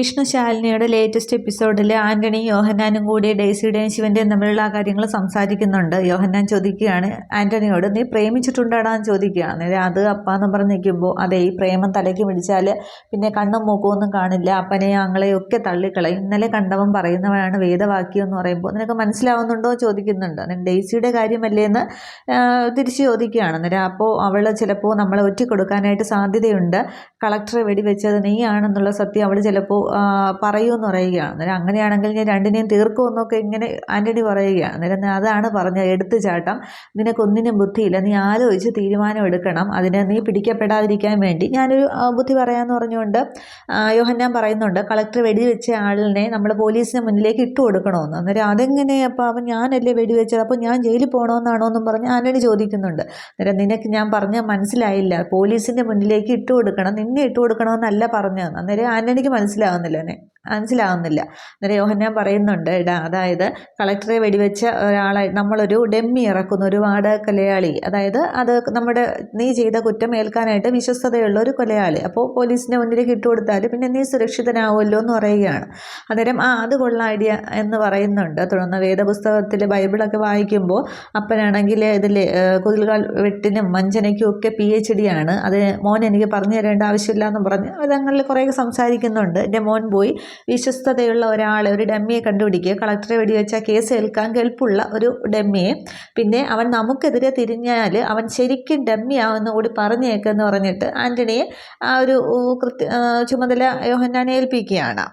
Vishnu ശാലിനിയുടെ latest എപ്പിസോഡിൽ ആന്റണിയും യോഹന്നാനും കൂടി ഡെയ്സിയുടെയും ശിവന്റെയും തമ്മിലുള്ള ആ കാര്യങ്ങൾ സംസാരിക്കുന്നുണ്ട്. യോഹന്നാൻ ചോദിക്കുകയാണ് ആന്റണിയോട്, നീ പ്രേമിച്ചിട്ടുണ്ടാടാന്ന് ചോദിക്കുകയാണ്. അത് അപ്പാന്ന് പറഞ്ഞ് നിൽക്കുമ്പോൾ, അതെ, ഈ പ്രേമം തലയ്ക്ക് പിടിച്ചാൽ പിന്നെ കണ്ണും മൂക്കൊന്നും കാണില്ല, അപ്പനെയും ആങ്ങളെയും ഒക്കെ തള്ളിക്കളയും, ഇന്നലെ കണ്ടവൻ പറയുന്നവനാണ് വേദവാക്യം എന്ന് പറയുമ്പോൾ നിനക്ക് മനസ്സിലാവുന്നുണ്ടോ ചോദിക്കുന്നുണ്ട്. ഡെയ്സിയുടെ കാര്യമല്ലേ എന്ന് തിരിച്ച് ചോദിക്കുകയാണ്. അന്നേരം അപ്പോൾ അവൾ ചിലപ്പോൾ നമ്മളെ ഒറ്റിക്കൊടുക്കാനായിട്ട് സാധ്യതയുണ്ട്, കളക്ടറെ വെടിവെച്ചത് നീയാണെന്നുള്ള സത്യം അവൾ ചിലപ്പോൾ പറയുമെന്ന് പറയുകയാണ്. അന്നേരം അങ്ങനെയാണെങ്കിൽ ഞാൻ രണ്ടിനെയും തീർക്കുമെന്നൊക്കെ ഇങ്ങനെ ആൻ്റണി പറയുകയാണ്. അന്നേരം അതാണ് പറഞ്ഞത്, എടുത്തുചാട്ടം, നിനക്കൊന്നിനും ബുദ്ധിയില്ല, നീ ആലോചിച്ച് തീരുമാനം എടുക്കണം, അതിന് നീ പിടിക്കപ്പെടാതിരിക്കാൻ വേണ്ടി ഞാനൊരു ബുദ്ധി പറയാമെന്ന് പറഞ്ഞുകൊണ്ട് യോഹന്നാൻ പറയുന്നുണ്ട്, കളക്ടർ വെടിവെച്ച ആളിനെ നമ്മൾ പോലീസിന് മുന്നിലേക്ക് ഇട്ട് കൊടുക്കണമെന്ന്. അന്നേരം അതെങ്ങനെ അപ്പോൾ അവൻ ഞാനല്ലേ വെടിവെച്ചത്, അപ്പോൾ ഞാൻ ജയിലിൽ പോകണമെന്നാണോ എന്നും പറഞ്ഞ് ആൻ്റണി ചോദിക്കുന്നുണ്ട്. അന്നേരം നിനക്ക് ഞാൻ പറഞ്ഞാൽ മനസ്സിലായില്ല, പോലീസിൻ്റെ മുന്നിലേക്ക് ഇട്ട് കൊടുക്കണം, നിന്നെ ഇട്ട് കൊടുക്കണമെന്നല്ല പറഞ്ഞതെന്ന്. അന്നേരം ആൻ്റണിക്ക് മനസ്സിലാവുന്നില്ല. അന്നേരം യോഹന്നാൻ പറയുന്നുണ്ട്, അതായത് കളക്ടറെ വെടിവെച്ച ഒരാളെ നമ്മളൊരു ഡെമ്മി ഇറക്കുന്നു, ഒരു വാടക കൊലയാളി, അതായത് അത് നമ്മുടെ നീ ചെയ്ത കുറ്റം ഏൽക്കാനായിട്ട് വിശ്വസ്തതയുള്ള ഒരു കൊലയാളി, അപ്പോൾ പോലീസിൻ്റെ മുന്നിലേക്ക് ഇട്ടുകൊടുത്താൽ പിന്നെ നീ സുരക്ഷിതനാവുമല്ലോ എന്ന് പറയുകയാണ്. അന്നേരം അത് കൊള്ള ഐഡിയ എന്ന് പറയുന്നുണ്ട്. തുടർന്ന് വേദപുസ്തകത്തിൽ ബൈബിളൊക്കെ വായിക്കുമ്പോൾ അപ്പനാണെങ്കിൽ ഇതിൽ കുതിൽകാൽ വെട്ടിനും വഞ്ചനയ്ക്കും ഒക്കെ PhD ആണ്, അത് മോൻ എനിക്ക് പറഞ്ഞു തരേണ്ട ആവശ്യമില്ല എന്ന് പറഞ്ഞ് അതങ്ങളിൽ കുറേ സംസാരിക്കുന്നുണ്ട്. എൻ്റെ മോൻ പോയി വിശ്വസ്തതയുള്ള ഒരാളെ, ഒരു ഡമ്മിയെ കണ്ടുപിടിക്കുക, കളക്ടറെ വെടിവെച്ച കേസ് ഏൽക്കാൻ കെൽപ്പുള്ള ഒരു ഡമ്മിയെ, പിന്നെ അവൻ നമുക്കെതിരെ തിരിഞ്ഞാൽ അവൻ ശരിക്കും ഡമ്മിയാവെന്ന് കൂടി പറഞ്ഞേക്കെന്ന് പറഞ്ഞിട്ട് ആൻ്റണിയെ ആ ഒരു ചുമതല യോഹന്നാനെ ഏൽപ്പിക്കുകയാണ്.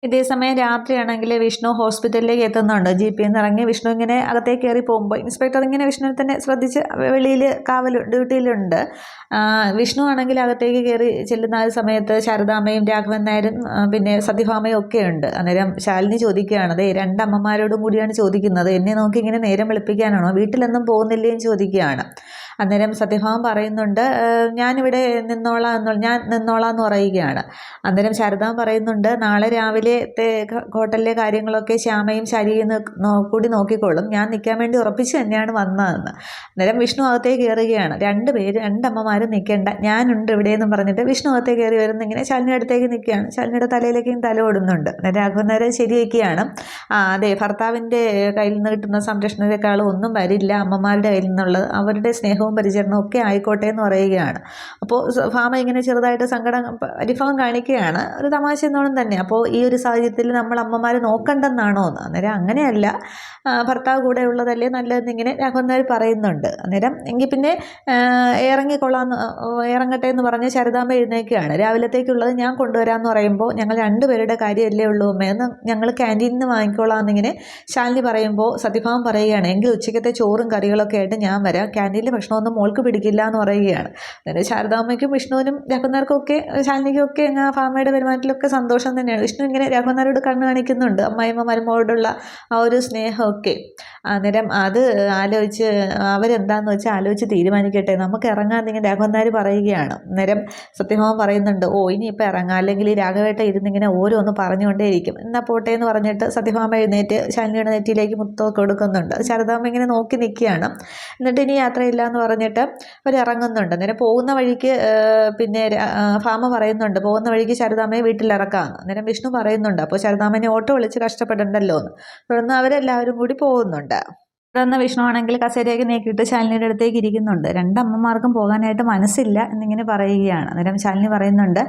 ഇതേസമയം രാത്രിയാണെങ്കിൽ വിഷ്ണു ഹോസ്പിറ്റലിലേക്ക് എത്തുന്നുണ്ട്. ജീപ്പിൽ ഇറങ്ങി വിഷ്ണു ഇങ്ങനെ അകത്തേക്ക് കയറി പോകുമ്പോൾ ഇൻസ്പെക്ടർ ഇങ്ങനെ വിഷ്ണുവിനെ തന്നെ ശ്രദ്ധിച്ച് വെളിയിൽ കാവൽ ഡ്യൂട്ടിയിലുണ്ട്. വിഷ്ണു ആണെങ്കിൽ അകത്തേക്ക് കയറി ചെല്ലുന്ന ആ സമയത്ത് ശാരദാമ്മയും രാഘവൻ നായരും പിന്നെ സത്യഭാമയും ഒക്കെ ഉണ്ട്. അന്നേരം ശാലിനി ചോദിക്കുകയാണ്, അതെ, രണ്ടമ്മമാരോടും കൂടിയാണ് ചോദിക്കുന്നത്, എന്നെ നോക്കി ഇങ്ങനെ നേരം വെളുപ്പിക്കാനാണോ, വീട്ടിലൊന്നും പോകുന്നില്ലേന്ന് ചോദിക്കുകയാണ്. അന്നേരം സത്യഭാമ പറയുന്നുണ്ട്, ഞാൻ നിന്നോളാം എന്ന് പറയുകയാണ്. അന്നേരം ശാരദാമ്മ പറയുന്നുണ്ട്, നാളെ രാവിലത്തെ ഹോട്ടലിലെ കാര്യങ്ങളൊക്കെ ശ്യാമയും ശരിയും കൂടി നോക്കിക്കോളും, ഞാൻ നിൽക്കാൻ വേണ്ടി ഉറപ്പിച്ച് തന്നെയാണ് വന്നതെന്ന്. അന്നേരം വിഷ്ണു അകത്തേക്ക് കയറുകയാണ്. രണ്ടമ്മമാരും നിൽക്കേണ്ട, ഞാനുണ്ട് ഇവിടെയെന്നും പറഞ്ഞിട്ട് വിഷ്ണു അകത്തേക്ക് കയറി വരുന്നിങ്ങനെ ശാലിനിയുടെ അടുത്തേക്ക് നിൽക്കുകയാണ്. ശാലിനിയുടെ തലയിലേക്കും തല ഓടുന്നുണ്ട്. രാഘവൻ നേരെ ശരിവയ്ക്കുകയാണ്, അതെ, ഭർത്താവിൻ്റെ കയ്യിൽ നിന്ന് കിട്ടുന്ന സംരക്ഷണത്തെക്കാളും ഒന്നും വരില്ല അമ്മമാരുടെ കയ്യിൽ നിന്നുള്ളത്, അവരുടെ സ്നേഹവും പരിചരണവും ഒക്കെ ആയിക്കോട്ടെ എന്ന് പറയുകയാണ്. അപ്പോൾ ഭാമ ഇങ്ങനെ ചെറുതായിട്ട് പരിഭവം കാണിക്കുകയാണ്, ഒരു തമാശ എന്നോണം തന്നെ. അപ്പോൾ ഈ ഒരു സാഹചര്യത്തിൽ നമ്മൾ അമ്മമാരെ നോക്കണ്ടെന്നാണോ എന്ന്. അന്നേരം അങ്ങനെയല്ല, ഭർത്താവ് കൂടെ ഉള്ളതല്ലേ നല്ലതെന്നിങ്ങനെ രാഘവൻ നായർ പറയുന്നുണ്ട്. അന്നേരം എങ്കിൽ പിന്നെ ഇറങ്ങട്ടെ എന്ന് പറഞ്ഞ് ശാരദാമ്മ എഴുന്നേൽക്കുകയാണ്. രാവിലത്തേക്കുള്ളത് ഞാൻ കൊണ്ടുവരാമെന്ന് പറയുമ്പോൾ, ഞങ്ങൾ രണ്ടുപേരുടെ കാര്യമല്ലേ ഉള്ളൂ അമ്മയെന്ന്, ഞങ്ങൾ ക്യാൻറ്റീനിൽ നിന്ന് വാങ്ങിക്കോളാം എന്നിങ്ങനെ ശാലിനി പറയുമ്പോൾ സത്യഭാമ പറയുകയാണ്, എങ്കിൽ ഉച്ചയ്ക്കത്തെ ചോറും കറികളൊക്കെ ആയിട്ട് ഞാൻ വരാം, ക്യാൻറ്റീനിലെ ഭക്ഷണമൊന്നും മോൾക്ക് പിടിക്കില്ല എന്ന് പറയുകയാണ്. അന്നേരം ശാരദാമ്മയ്ക്കും വിഷ്ണുവിനും രാഘവനാർക്കും ഒക്കെ ശാലിനിക്കും ഒക്കെ ഭാമയുടെ പെരുമാറ്റത്തിലൊക്കെ സന്തോഷം തന്നെയാണ്. വിഷ്ണു ഇങ്ങനെ രാഘവനാരോട് കണ്ണ് കാണിക്കുന്നുണ്ട്, അമ്മായിമ്മ മരുമോടുള്ള ആ ഒരു സ്നേഹമൊക്കെ. അന്നേരം അത് ആലോചിച്ച് അവരെന്താണെന്ന് വെച്ചാൽ ആലോചിച്ച് തീരുമാനിക്കട്ടെ, നമുക്ക് ഇറങ്ങാമെന്നിങ്ങനെ രാഘവനാർ പറയുകയാണ്. അന്നേരം സത്യഭാമ പറയുന്നുണ്ട്, ഇനിയിപ്പോൾ ഇറങ്ങാം, അല്ലെങ്കിൽ രാഘവേട്ട ഇരുന്നിങ്ങനെ ഓരോന്ന് പറഞ്ഞുകൊണ്ടേയിരിക്കും, എന്നാൽ പോട്ടെ എന്ന് പറഞ്ഞിട്ട് സത്യഭാമ എഴുന്നേറ്റ് ശാലിനിയുടെ നെറ്റിയിലേക്ക് മുത്തമൊക്കെ കൊടുക്കുന്നുണ്ട്. ശാരദാമ്മ ഇങ്ങനെ നോക്കി നിൽക്കുകയാണ്. എന്നിട്ട് ഇനി യാത്രയില്ല എന്ന് പറഞ്ഞിട്ട് അവർ ഇറങ്ങുന്നുണ്ട്. അന്നേരം പോകുന്ന വഴിക്ക് പിന്നെ ഭാമ പറയുന്നുണ്ട്, പോകുന്ന വഴിക്ക് ശാരദാമ്മയെ വീട്ടിലിറക്കാമെന്ന്. അന്നേരം വിഷ്ണു പറയുന്നുണ്ട്, അപ്പോൾ ശാരദാമ്മനെ ഓട്ടോ വിളിച്ച് കഷ്ടപ്പെടണ്ടല്ലോ എന്ന്. തുടർന്ന് അവരെല്ലാവരും കൂടി പോകുന്നുണ്ട്. തുടർന്ന് വിഷ്ണു ആണെങ്കിൽ കസേരയൊക്കെ നീക്കിയിട്ട് ശാലിനിയുടെ അടുത്തേക്ക് ഇരിക്കുന്നുണ്ട്. രണ്ടമ്മമാർക്കും പോകാനായിട്ട് മനസ്സില്ല എന്നിങ്ങനെ പറയുകയാണ്. അന്നേരം ശാലിനി പറയുന്നുണ്ട്,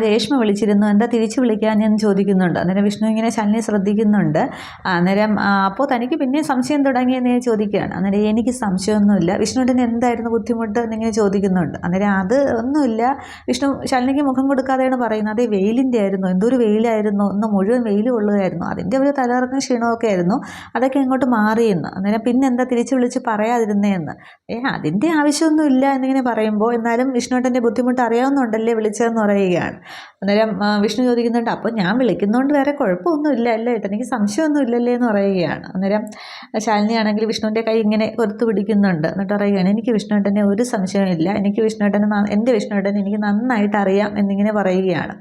രേഷ്മ വിളിച്ചിരുന്നു, എന്താ തിരിച്ചു വിളിക്കാൻ ഞാൻ ചോദിക്കുന്നുണ്ട്. അന്നേരം വിഷ്ണു ഇങ്ങനെ ശാലിനി ശ്രദ്ധിക്കുന്നുണ്ട്. അന്നേരം അപ്പോൾ തനിക്ക് പിന്നെ സംശയം തുടങ്ങിയെന്ന് ചോദിക്കുകയാണ്. അന്നേരം എനിക്ക് സംശയമൊന്നുമില്ല, വിഷ്ണുവിന് എന്തായിരുന്നു ബുദ്ധിമുട്ട് എന്നിങ്ങനെ ചോദിക്കുന്നുണ്ട്. അന്നേരം അത് ഒന്നുമില്ല, വിഷ്ണു ശാലിനിക്ക് മുഖം കൊടുക്കാതെയാണ് പറയുന്നത്, അതേ, വെയിലിൻ്റെ ആയിരുന്നു, എന്തൊരു വെയിലായിരുന്നു, ഒന്ന് മുഴുവൻ വെയിൽ കൊള്ളുകയായിരുന്നു, അതിൻ്റെ ഒരു തലകറക്കം ക്ഷീണമൊക്കെ ആയിരുന്നു, അതൊക്കെ ഇങ്ങോട്ട് മാറിയെന്ന്. അന്നേരം പിന്നെന്താ തിരിച്ച് വിളിച്ച് പറയാതിരുന്നതെന്ന്. അതിൻ്റെ ആവശ്യമൊന്നുമില്ല എന്നിങ്ങനെ പറയുമ്പോൾ, എന്നാലും വിഷ്ണുവേട്ടൻ്റെ ബുദ്ധിമുട്ട് അറിയാവുന്നുണ്ടല്ലേ വിളിച്ചതെന്ന് പറയുകയാണ്. അന്നേരം വിഷ്ണു ചോദിക്കുന്നുണ്ട്, അപ്പോൾ ഞാൻ വിളിക്കുന്നതുകൊണ്ട് വേറെ കുഴപ്പമൊന്നുമില്ല അല്ലേ, തനിക്ക് സംശയമൊന്നും ഇല്ലല്ലേ എന്ന് പറയുകയാണ്. അന്നേരം ശാലിനിയാണെങ്കിൽ വിഷ്ണുവിൻ്റെ കൈ ഇങ്ങനെ കൊരുത്ത് പിടിക്കുന്നുണ്ട്. എന്നിട്ട് പറയുകയാണ്, എനിക്ക് വിഷ്ണുവേട്ടനെ ഒരു സംശയമില്ല, എൻ്റെ വിഷ്ണുവേട്ടൻ എനിക്ക് നന്നായിട്ട് അറിയാം എന്നിങ്ങനെ പറയുകയാണ്.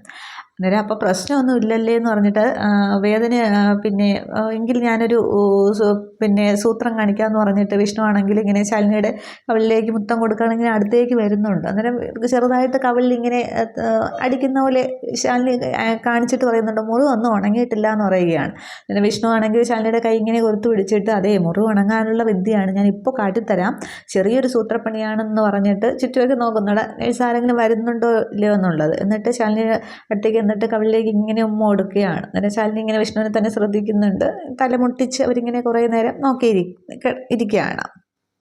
അന്നേരം അപ്പോൾ പ്രശ്നമൊന്നും ഇല്ലല്ലേ എന്ന് പറഞ്ഞിട്ട് വേദന പിന്നെ എങ്കിൽ ഞാനൊരു പിന്നെ സൂത്രം കാണിക്കാമെന്ന് പറഞ്ഞിട്ട് വിഷ്ണു ആണെങ്കിൽ ഇങ്ങനെ ശാലിനിയുടെ കവിളിലേക്ക് മുത്തം കൊടുക്കുകയാണെങ്കിൽ അടുത്തേക്ക് വരുന്നുണ്ട്. അന്നേരം ചെറുതായിട്ട് കവിളിൽ ഇങ്ങനെ അടിക്കുന്ന പോലെ ശാലിനി കാണിച്ചിട്ട് പറയുന്നുണ്ട്, മുറിവൊന്നും ഉണങ്ങിയിട്ടില്ല എന്ന് പറയുകയാണ്. അന്നേരം വിഷ്ണു ആണെങ്കിൽ ശാലിനിയുടെ കൈ ഇങ്ങനെ കൊരുത്തു പിടിച്ചിട്ട്, അതേ മുറിവ് ഉണങ്ങാനുള്ള വിദ്യയാണ് ഞാൻ ഇപ്പോൾ കാട്ടിത്തരാം, ചെറിയൊരു സൂത്രപ്പണിയാണെന്ന് പറഞ്ഞിട്ട് ചുറ്റുമൊക്കെ നോക്കുന്നുണ്ട് നേഴ്സ് ആരെങ്കിലും വരുന്നുണ്ടോ ഇല്ലയോ എന്നുള്ളത്. എന്നിട്ട് ശാലിനി അടുത്തേക്ക് എന്നിട്ട് കവിളിലേക്ക് ഇങ്ങനെ ഉമ്മ കൊടുക്കുകയാണ്. അന്നേരം ശാലിനി ഇങ്ങനെ വിഷ്ണുവിനെ തന്നെ ശ്രദ്ധിക്കുന്നുണ്ട്. തലമുട്ടിച്ച് അവരിങ്ങനെ കുറേ നേരം ഇരിക്കുകയാണ്.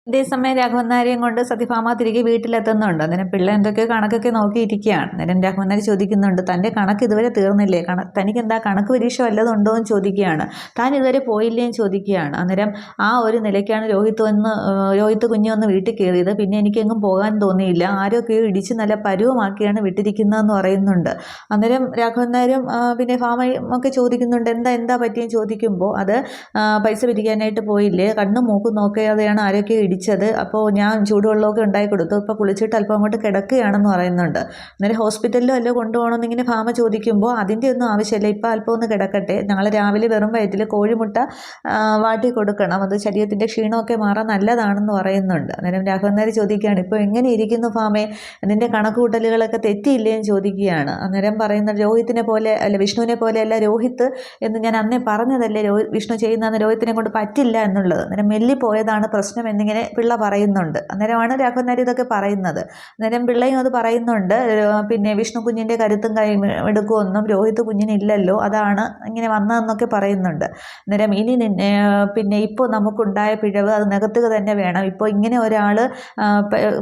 ഇതേസമയം രാഘവൻ നായരെയും കൊണ്ട് സത്യഭാമ തിരികെ വീട്ടിലെത്തുന്നുണ്ട്. അന്നേരം പിള്ള എന്തൊക്കെയോ കണക്കൊക്കെ നോക്കിയിരിക്കുകയാണ്. അന്നേരം രാഘവൻ നായർ ചോദിക്കുന്നുണ്ട്, തൻ്റെ കണക്ക് ഇതുവരെ തീർന്നില്ലേ, തനിക്ക് എന്താ കണക്ക് പരീക്ഷ വല്ലതും ഉണ്ടോ എന്ന് ചോദിക്കുകയാണ്. താൻ ഇതുവരെ പോയില്ലേന്ന് ചോദിക്കുകയാണ്. അന്നേരം ആ ഒരു നിലയ്ക്കാണ് രോഹിത്ത് കുഞ്ഞ് വന്ന് വീട്ടിൽ കയറിയത്. പിന്നെ എനിക്കെങ്ങും പോകാൻ തോന്നിയില്ല, ആരൊക്കെയോ ഇടിച്ച് നല്ല പരുവമാക്കിയാണ് വിട്ടിരിക്കുന്നതെന്ന് പറയുന്നുണ്ട്. അന്നേരം രാഘവൻ നായരും പിന്നെ ഭാമയും ഒക്കെ ചോദിക്കുന്നുണ്ട്, എന്താ പറ്റിയെന്ന് ചോദിക്കുമ്പോൾ, അത് പൈസ പിരിക്കാനായിട്ട് പോയില്ലേ, കണ്ണും മൂക്കും നോക്കാതെയാണ് ആരൊക്കെയോ ഇടിച്ചത്, അപ്പോൾ ഞാൻ ചൂടുവെള്ളമൊക്കെ ഉണ്ടാക്കി കൊടുത്തു, ഇപ്പോൾ കുളിച്ചിട്ട് അല്പം അങ്ങോട്ട് കിടക്കുകയാണെന്ന് പറയുന്നുണ്ട്. അന്നേരം ഹോസ്പിറ്റലിലോ അല്ലോ കൊണ്ടുപോകണമെന്ന് ഇങ്ങനെ ഭാമ ചോദിക്കുമ്പോൾ, അതിൻ്റെ ഒന്നും ആവശ്യമില്ല, ഇപ്പോൾ അല്പം ഒന്ന് കിടക്കട്ടെ, നാളെ രാവിലെ വെറും വയറ്റിൽ കോഴിമുട്ട വാട്ടി കൊടുക്കണം, അത് ശരീരത്തിൻ്റെ ക്ഷീണമൊക്കെ മാറാൻ നല്ലതാണെന്ന് പറയുന്നുണ്ട്. അന്നേരം രാഘവൻ നായർ ചോദിക്കുകയാണ്, ഇപ്പോൾ എങ്ങനെ ഇരിക്കുന്നു ഭാമേ, നിൻ്റെ കണക്കുകൂട്ടലുകളൊക്കെ തെറ്റിയില്ലേ എന്ന് ചോദിക്കുകയാണ്. അന്നേരം പറയുന്നത്, വിഷ്ണുവിനെ പോലെ അല്ല രോഹിത്ത് എന്ന് ഞാൻ അന്നേ പറഞ്ഞതല്ലേ, വിഷ്ണു ചെയ്യുന്നതെന്ന് രോഹിത്തിനെ കൊണ്ട് പറ്റില്ല എന്നുള്ളത്, അന്നേരം മെല്ലിപ്പോയതാണ് പ്രശ്നം എന്നിങ്ങനെ പിള്ള പറയുന്നുണ്ട്. അന്നേരമാണ് രാഘവൻ നായർ ഇതൊക്കെ പറയുന്നത്. അന്നേരം പിള്ളയും അത് പറയുന്നുണ്ട്, പിന്നെ വിഷ്ണു കുഞ്ഞിൻ്റെ കരുത്തും എടുക്കുമെന്നും രോഹിത്ത് കുഞ്ഞിനില്ലല്ലോ, അതാണ് ഇങ്ങനെ വന്നതെന്നൊക്കെ പറയുന്നുണ്ട്. അന്നേരം ഇനി പിന്നെ ഇപ്പോൾ നമുക്കുണ്ടായ പിഴവ് അത് നികത്തുക തന്നെ വേണം, ഇപ്പോൾ ഇങ്ങനെ ഒരാൾ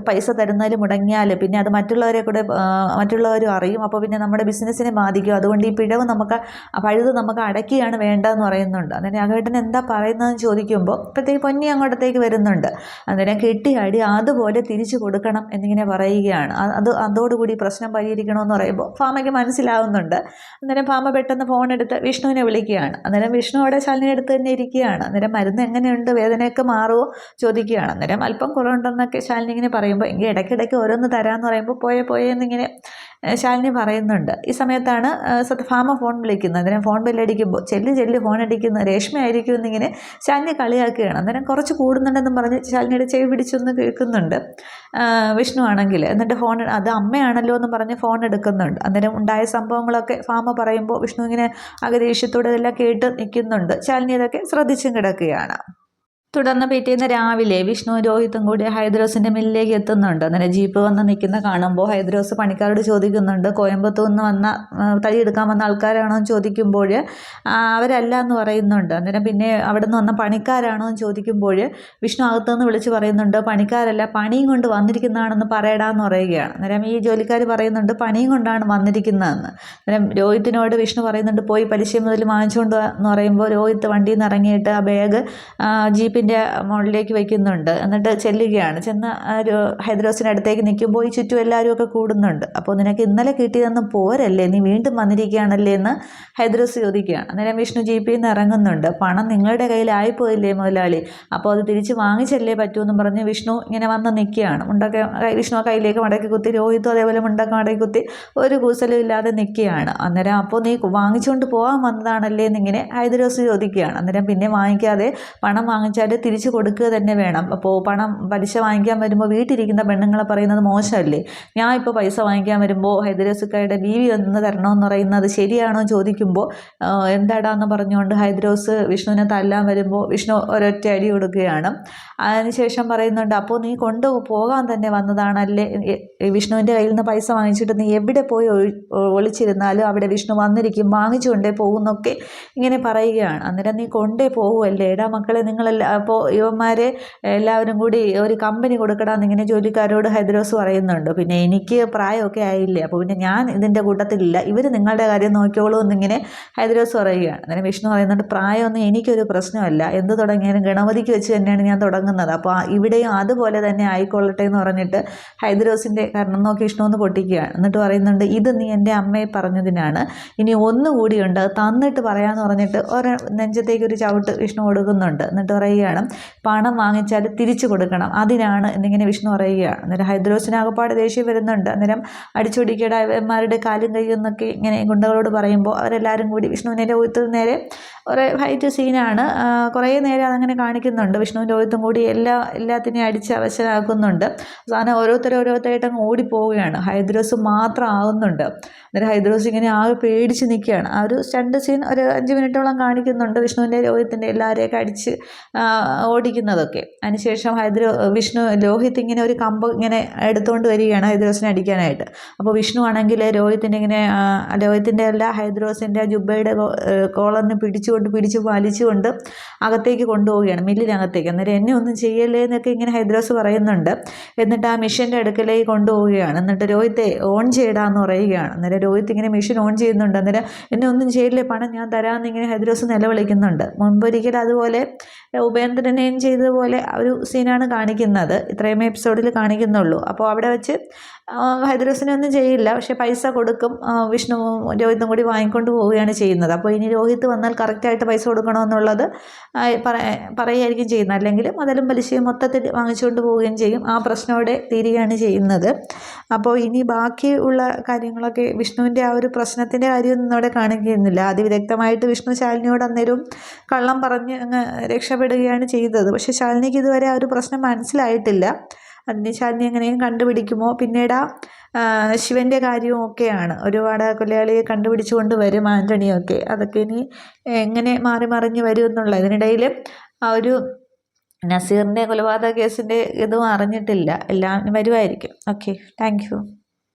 പൈസ തരുന്നതിൽ മുടങ്ങിയാൽ പിന്നെ അത് മറ്റുള്ളവരും അറിയും, അപ്പോൾ പിന്നെ നമ്മുടെ ബിസിനസ്സിനെ ബാധിക്കും, അതുകൊണ്ട് ഈ പിഴവ് നമുക്ക് അടയ്ക്കുകയാണ് വേണ്ടതെന്ന് പറയുന്നുണ്ട്. അന്നേരം രാഘവേട്ടൻ എന്താ പറയുന്നതെന്ന് ചോദിക്കുമ്പോൾ ഇപ്പോഴത്തേക്ക് പൊന്നി അങ്ങോട്ടത്തേക്ക് വരുന്നുണ്ട്. അന്നേരം കെട്ടിയാടി അതുപോലെ തിരിച്ചു കൊടുക്കണം എന്നിങ്ങനെ പറയുകയാണ്. അതോടുകൂടി പ്രശ്നം പരിഹരിക്കണമെന്ന് പറയുമ്പോൾ ഭാമയ്ക്ക് മനസ്സിലാവുന്നുണ്ട്. അന്നേരം ഭാമ പെട്ടെന്ന് ഫോൺ എടുത്ത് വിഷ്ണുവിനെ വിളിക്കുകയാണ്. അന്നേരം വിഷ്ണു അവിടെ ശാലിനിയുടെ അടുത്ത് തന്നെ ഇരിക്കുകയാണ്. അന്നേരം മരുന്ന് എങ്ങനെയുണ്ട്, വേദനയൊക്കെ മാറുമോ ചോദിക്കുകയാണ്. അന്നേരം അല്പം കുറവുണ്ടെന്നൊക്കെ ശാലിനി ഇങ്ങനെ പറയുമ്പോൾ, എങ്കിൽ ഇടയ്ക്കിടയ്ക്ക് ഓരോന്ന് തരാമെന്ന് പറയുമ്പോൾ പോയെന്നിങ്ങനെ ശാലിനി പറയുന്നുണ്ട്. ഈ സമയത്താണ് ഭാമ ഫോൺ വിളിക്കുന്നത്. അന്നേരം ഫോൺ ബെല്ലടിക്കുമ്പോൾ ചെല്ല് ഫോൺ അടിക്കുന്ന രേഷ്മ ആയിരിക്കും എന്നിങ്ങനെ ശാലിനി കളിയാക്കുകയാണ്. അന്നേരം കുറച്ച് കൂടുന്നുണ്ടെന്നും പറഞ്ഞ് ശാലിനിയുടെ ചെവി പിടിച്ചൊന്ന് കേൾക്കുന്നുണ്ട് വിഷ്ണു ആണെങ്കിൽ. എന്നിട്ട് അത് അമ്മയാണല്ലോ എന്ന് പറഞ്ഞ് ഫോൺ എടുക്കുന്നുണ്ട്. അന്നേരം ഉണ്ടായ സംഭവങ്ങളൊക്കെ ഭാമ പറയുമ്പോൾ വിഷ്ണു ഇങ്ങനെ ദേഷ്യത്തോടെ എല്ലാം കേട്ട് നിൽക്കുന്നുണ്ട്. ശാലിനി ഇതൊക്കെ ശ്രദ്ധിച്ചും കിടക്കുകയാണ്. തുടർന്ന് പിറ്റേന്ന് രാവിലെ വിഷ്ണു രോഹിത്തും കൂടി ഹൈദ്രോസിൻ്റെ മില്ലിലേക്ക് എത്തുന്നുണ്ട്. അന്നേരം ജീപ്പ് വന്ന് നിൽക്കുന്ന കാണുമ്പോൾ ഹൈദ്രോസ് പണിക്കാരോട് ചോദിക്കുന്നുണ്ട്, കോയമ്പത്തൂർ നിന്ന് വന്ന തടി എടുക്കാൻ വന്ന ആൾക്കാരാണോ എന്ന് ചോദിക്കുമ്പോൾ അവരല്ല എന്ന് പറയുന്നുണ്ട്. അന്നേരം പിന്നെ അവിടെ നിന്ന് വന്ന പണിക്കാരാണോ എന്ന് ചോദിക്കുമ്പോൾ വിഷ്ണു അകത്തുനിന്ന് വിളിച്ച് പറയുന്നുണ്ട്, പണിക്കാരല്ല, പണിയും കൊണ്ട് വന്നിരിക്കുന്നതാണെന്ന് പറയടാന്ന് പറയുകയാണ്. അന്നേരം ഈ ജോലിക്കാർ പറയുന്നുണ്ട്, പണിയും കൊണ്ടാണ് വന്നിരിക്കുന്നതെന്ന്. അന്നേരം രോഹിത്തിനോട് വിഷ്ണു പറയുന്നുണ്ട്, പോയി പലിശ മുതൽ വാങ്ങിച്ചുകൊണ്ട് എന്ന് പറയുമ്പോൾ രോഹിത്ത് വണ്ടിയിൽ നിന്ന് ഇറങ്ങിയിട്ട് ആ ബാഗ് ജീപ്പിൻ്റെ മുകളിലേക്ക് വയ്ക്കുന്നുണ്ട്. എന്നിട്ട് ചെന്ന് ഹൈദ്രോസിൻ്റെ അടുത്തേക്ക് നിൽക്കുമ്പോൾ ഈ ചുറ്റും എല്ലാവരും ഒക്കെ കൂടുന്നുണ്ട്. അപ്പോൾ നിനക്ക് ഇന്നലെ കിട്ടിയതൊന്നും പോരല്ലേ, നീ വീണ്ടും വന്നിരിക്കുകയാണല്ലേ എന്ന് ഹൈദ്രോസ് ചോദിക്കുകയാണ്. അന്നേരം വിഷ്ണു ജീപ്പിൽ നിന്ന് ഇറങ്ങുന്നുണ്ട്. പണം നിങ്ങളുടെ കയ്യിലായിപ്പോയില്ലേ മുതലാളി, അപ്പോൾ അത് തിരിച്ച് വാങ്ങിച്ചല്ലേ പറ്റുമെന്നും പറഞ്ഞ് വിഷ്ണു ഇങ്ങനെ വന്ന് നിൽക്കുകയാണ്. വിഷ്ണു ആ കയ്യിലേക്ക് മടക്കി കുത്തി, രോഹിത്തും അതേപോലെ മുണ്ടൊക്കെ മടക്കി കുത്തി ഒരു കൂസലും ഇല്ലാതെ നിൽക്കുകയാണ്. അന്നേരം അപ്പോൾ നീ വാങ്ങിച്ചുകൊണ്ട് പോകാൻ വന്നതാണല്ലേ എന്നിങ്ങനെ ഹൈദ്രോസ് ചോദിക്കുകയാണ്. അന്നേരം പിന്നെ വാങ്ങിക്കാതെ പണം വാങ്ങിച്ചാൽ തിരിച്ചു കൊടുക്കുക തന്നെ വേണം, അപ്പോൾ പലിശ വാങ്ങിക്കാൻ വരുമ്പോൾ വീട്ടിലിരിക്കുന്ന പെണ്ണുങ്ങളെ പറയുന്നത് മോശമല്ലേ, ഞാൻ ഇപ്പോൾ പൈസ വാങ്ങിക്കാൻ വരുമ്പോൾ ഹൈദ്രോസുക്കാരുടെ ബീവി ഒന്ന് തരണമെന്ന് പറയുന്നത് ശരിയാണോ ചോദിക്കുമ്പോൾ എന്താടാന്ന് പറഞ്ഞുകൊണ്ട് ഹൈദ്രോസ് വിഷ്ണുവിനെ തല്ലാൻ വരുമ്പോൾ വിഷ്ണു ഒരൊറ്റ അടി കൊടുക്കുകയാണ്. അതിനുശേഷം പറയുന്നുണ്ട്, അപ്പോൾ നീ കൊണ്ടുപോകാൻ തന്നെ വന്നതാണല്ലേ, വിഷ്ണുവിൻ്റെ കയ്യിൽ നിന്ന് പൈസ വാങ്ങിച്ചിട്ട് നീ എവിടെ പോയി ഒളിച്ചിരുന്നാലും അവിടെ വിഷ്ണു വന്നിരിക്കും, വാങ്ങിച്ചുകൊണ്ടേ പോകുന്നൊക്കെ ഇങ്ങനെ പറയുകയാണ്. അന്നേരം നീ കൊണ്ടേ പോകുമല്ലേ, എടാ മക്കളെ നിങ്ങളെല്ലാം, അപ്പോൾ ഇവന്മാരെ എല്ലാവരും കൂടി ഒരു കമ്പനി കൊടുക്കണമെന്ന് ഇങ്ങനെ ജോലിക്കാരോട് ഹൈദ്രോസ് പറയുന്നുണ്ട്. പിന്നെ എനിക്ക് പ്രായമൊക്കെ ആയില്ലേ, അപ്പോൾ പിന്നെ ഞാൻ ഇതിൻ്റെ കൂട്ടത്തിലില്ല, ഇവർ നിങ്ങളുടെ കാര്യം നോക്കിയോളൂ എന്നിങ്ങനെ ഹൈദ്രോസ് പറയുകയാണ്. അന്നേരം വിഷ്ണു പറയുന്നുണ്ട്, പ്രായമൊന്നും എനിക്കൊരു പ്രശ്നമല്ല, എന്ത് തുടങ്ങിയാലും ഗണപതിക്ക് വെച്ച് തന്നെയാണ് ഞാൻ തുടങ്ങുന്നത്, അപ്പോൾ ഇവിടെയും അതുപോലെ തന്നെ ആയിക്കൊള്ളട്ടെ എന്ന് പറഞ്ഞിട്ട് ഹൈദ്രോസിൻ്റെ കർണം നോക്കി വിഷ്ണു ഒന്ന് പൊട്ടിക്കുകയാണ്. എന്നിട്ട് പറയുന്നുണ്ട്, ഇത് നീ എൻ്റെ അമ്മയെ പറഞ്ഞതിനാണ്, ഇനി ഒന്നുകൂടിയുണ്ട്, അത് തന്നിട്ട് പറയാമെന്ന് പറഞ്ഞിട്ട് നെഞ്ചത്തേക്ക് ഒരു ചവിട്ട് വിഷ്ണു കൊടുക്കുന്നുണ്ട്. എന്നിട്ട് പറയുകയാണ്, വേണം, പണം വാങ്ങിച്ചാൽ തിരിച്ചു കൊടുക്കണം, അതിനാണ് എന്നിങ്ങനെ വിഷ്ണു പറയുകയാണ്. അന്നേരം ഹൈദ്രോസിന് ആകപ്പാട് ദേഷ്യം വരുന്നുണ്ട്. അന്നേരം അടിച്ചൊടിക്കട ഇവന്മാരുടെ കാലും കയ്യും എന്നൊക്കെ ഇങ്ങനെ ഗുണ്ടകളോട് പറയുമ്പോൾ അവരെല്ലാവരും കൂടി വിഷ്ണുവിനെ രോഹിത്തിന് നേരെ ഒരു ഫൈറ്റ് സീനാണ്. കുറേ നേരം അതങ്ങനെ കാണിക്കുന്നുണ്ട്. വിഷ്ണുവും രോഹിത്തും കൂടി എല്ലാത്തിനെയും അടിച്ച് അവശരാക്കുന്നുണ്ട്. അവസാനം ഓരോരുത്തരായിട്ട് അങ്ങ് ഓടിപ്പോവുകയാണ്. ഹൈദ്രോസ് മാത്രം ആകുന്നുണ്ട്. അന്നേരം ഹൈദ്രോസ് ഇങ്ങനെ ആകെ പേടിച്ച് നിൽക്കുകയാണ്. ആ ഒരു സ്റ്റണ്ട് സീൻ ഒരു 5 മിനിറ്റോളം കാണിക്കുന്നുണ്ട്, വിഷ്ണുവിൻ്റെ രോഹിത്തിൻ്റെ എല്ലാവരെയൊക്കെ അടിച്ച് ഓടിക്കുന്നതൊക്കെ. അതിനുശേഷം രോഹിത്ത് ഇങ്ങനെ ഒരു കമ്പ് ഇങ്ങനെ എടുത്തുകൊണ്ട് വരികയാണ് ഹൈദ്രോസിനെ അടിക്കാനായിട്ട്. അപ്പോൾ വിഷ്ണു ആണെങ്കിൽ രോഹിത്തിൻ്റെ അല്ല ഹൈദ്രോസിൻ്റെ ജുബയുടെ കോളറിന് പിടിച്ച് വലിച്ചുകൊണ്ട് അകത്തേക്ക് കൊണ്ടുപോവുകയാണ്, മില്ലിനകത്തേക്ക്. അന്നേരം എന്നെ ഒന്നും ചെയ്യല്ലേ എന്നൊക്കെ ഇങ്ങനെ ഹൈദ്രോസ് പറയുന്നുണ്ട്. എന്നിട്ട് ആ മെഷീൻ്റെ അടുക്കലേക്ക് കൊണ്ടുപോവുകയാണ്. എന്നിട്ട് രോഹിത്തെ ഓൺ ചെയ്യടാന്ന് പറയുകയാണ്. അന്നേരം രോഹിത്ത് ഇങ്ങനെ മെഷീൻ ഓൺ ചെയ്യുന്നുണ്ട്. അന്നേരം എന്നെ ഒന്നും ചെയ്യില്ലേ, പണം ഞാൻ തരാമെന്ന് ഇങ്ങനെ ഹൈദ്രോസ് നിലവിളിക്കുന്നുണ്ട്. മുൻപൊരിക്കൽ അതുപോലെ ഉപേന്ദ്രനെയും ചെയ്തതുപോലെ ഒരു സീനാണ് കാണിക്കുന്നത്. ഇത്രയുമേ എപ്പിസോഡിൽ കാണിക്കുന്നുള്ളൂ. അപ്പോൾ അവിടെ വെച്ച് ഹൈദ്രോസിനെ ഒന്നും ചെയ്യില്ല, പക്ഷേ പൈസ കൊടുക്കും. വിഷ്ണുവും രോഹിത്തും കൂടി വാങ്ങിക്കൊണ്ട് പോവുകയാണ് ചെയ്യുന്നത്. അപ്പോൾ ഇനി രോഹിത്ത് വന്നാൽ കറക്റ്റായിട്ട് പൈസ കൊടുക്കണമെന്നുള്ളത് പറയുകയായിരിക്കും ചെയ്യുന്നത്. അല്ലെങ്കിൽ മുതലും പലിശയും മൊത്തത്തിൽ വാങ്ങിച്ചുകൊണ്ട് പോവുകയും ചെയ്യും. ആ പ്രശ്നത്തോടെ തീരുകയാണ് ചെയ്യുന്നത്. അപ്പോൾ ഇനി ബാക്കിയുള്ള കാര്യങ്ങളൊക്കെ വിഷ്ണുവിൻ്റെ ആ ഒരു പ്രശ്നത്തിൻ്റെ കാര്യമൊന്നും അവിടെ കാണിക്കുന്നില്ല. അതിവിദഗ്ധമായിട്ട് വിഷ്ണു ശാലിനിയോട് അന്നേരവും കള്ളം പറഞ്ഞ് അങ്ങ് രക്ഷപ്പെടുകയാണ് ചെയ്തത്. പക്ഷേ ശാലിനിക്ക് ഇതുവരെ ആ ഒരു പ്രശ്നം മനസ്സിലായിട്ടില്ല. അതിന് ശാലിനി എങ്ങനെയും കണ്ടുപിടിക്കുമോ? പിന്നീട് ശിവൻ്റെ കാര്യവും ഒക്കെയാണ്. ഒരുപാട് കൊലയാളിയെ കണ്ടുപിടിച്ചുകൊണ്ട് വരും ആൻ്റണിയൊക്കെ. അതൊക്കെ ഇനി എങ്ങനെ മാറി മറിഞ്ഞ് വരും എന്നുള്ള ഇതിനിടയിൽ ആ ഒരു നസീറിൻ്റെ കൊലപാതക കേസിൻ്റെ ഇതും അറിഞ്ഞിട്ടില്ല. എല്ലാം വരുമായിരിക്കും. Okay, thank you.